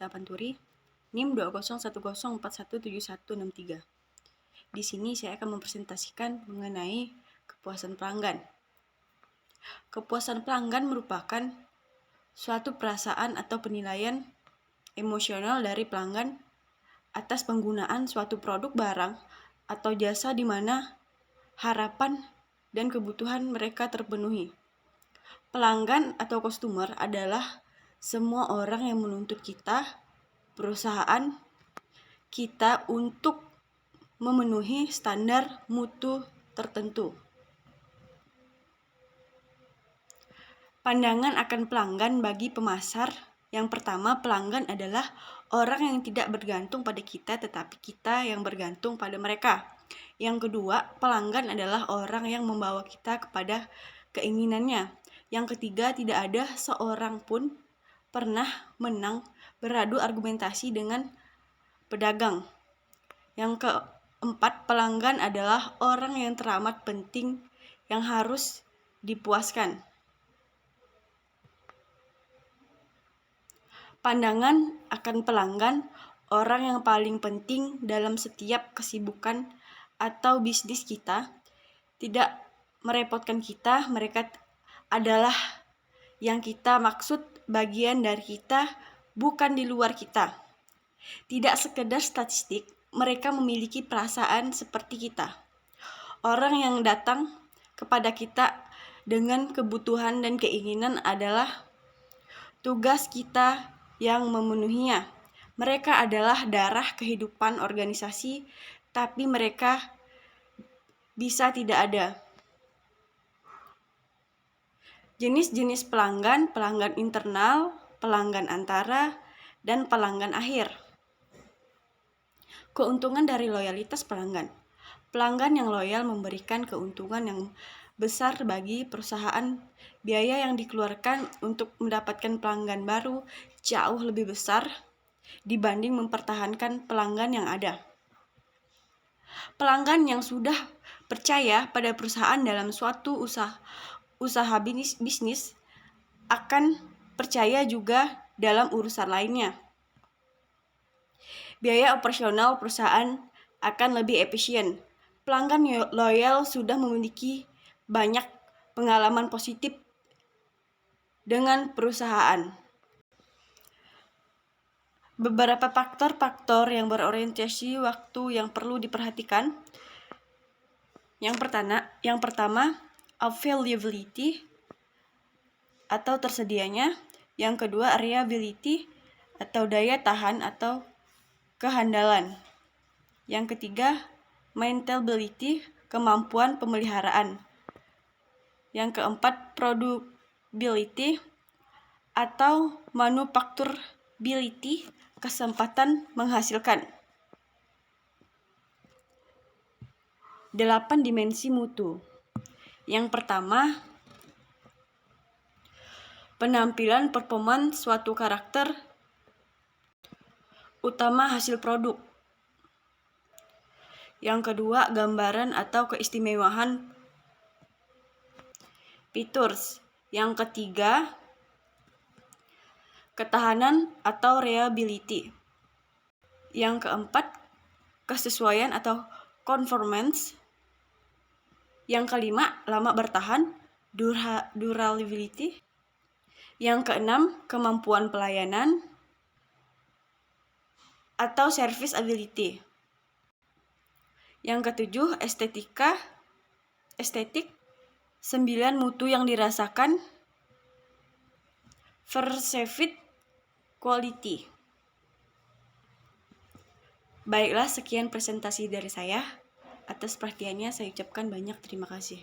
Gita Panturi, NIM 20104171163. Di sini saya akan mempresentasikan mengenai kepuasan pelanggan. Kepuasan pelanggan merupakan suatu perasaan atau penilaian emosional dari pelanggan atas penggunaan suatu produk, barang, atau jasa di mana harapan dan kebutuhan mereka terpenuhi. Pelanggan atau customer adalah semua orang yang menuntut kita, perusahaan kita, untuk memenuhi standar mutu tertentu. Pandangan akan pelanggan bagi pemasar. Yang pertama, pelanggan adalah orang yang tidak bergantung pada kita, tetapi kita yang bergantung pada mereka. Yang kedua, pelanggan adalah orang yang membawa kita kepada keinginannya. Yang ketiga, tidak ada seorang pun pernah menang beradu argumentasi dengan pedagang. Yang keempat, pelanggan adalah orang yang teramat penting yang harus dipuaskan. Pandangan akan pelanggan orang yang paling penting dalam setiap kesibukan atau bisnis kita, tidak merepotkan kita. Mereka adalah yang kita maksud, bagian dari kita, bukan di luar kita. Tidak sekedar statistik, mereka memiliki perasaan seperti kita. Orang yang datang kepada kita dengan kebutuhan dan keinginan adalah tugas kita yang memenuhinya. Mereka adalah darah kehidupan organisasi, tapi mereka bisa tidak ada. Jenis-jenis pelanggan: pelanggan internal, pelanggan antara, dan pelanggan akhir. Keuntungan dari loyalitas pelanggan. Pelanggan yang loyal memberikan keuntungan yang besar bagi perusahaan. Biaya yang dikeluarkan untuk mendapatkan pelanggan baru jauh lebih besar dibanding mempertahankan pelanggan yang ada. Pelanggan yang sudah percaya pada perusahaan dalam suatu usaha bisnis akan percaya juga dalam urusan lainnya. Biaya operasional perusahaan akan lebih efisien. Pelanggan loyal sudah memiliki banyak pengalaman positif dengan perusahaan. Beberapa faktor-faktor yang berorientasi waktu yang perlu diperhatikan. Yang pertama, availability atau tersedianya. Yang kedua, reliability atau daya tahan atau kehandalan. Yang ketiga, maintainability, kemampuan pemeliharaan. Yang keempat, producibility atau manufacturability, kesempatan menghasilkan. 8 dimensi mutu. Yang pertama, penampilan performan suatu karakter utama hasil produk. Yang kedua, gambaran atau keistimewaan features. Yang ketiga, ketahanan atau reliability. Yang keempat, kesesuaian atau conformance. Yang kelima, lama bertahan, durability. Yang keenam, kemampuan pelayanan atau service ability. Yang ketujuh, estetik. 9 mutu yang dirasakan, perceived quality. Baiklah, sekian presentasi dari saya. Atas perhatiannya saya ucapkan banyak terima kasih.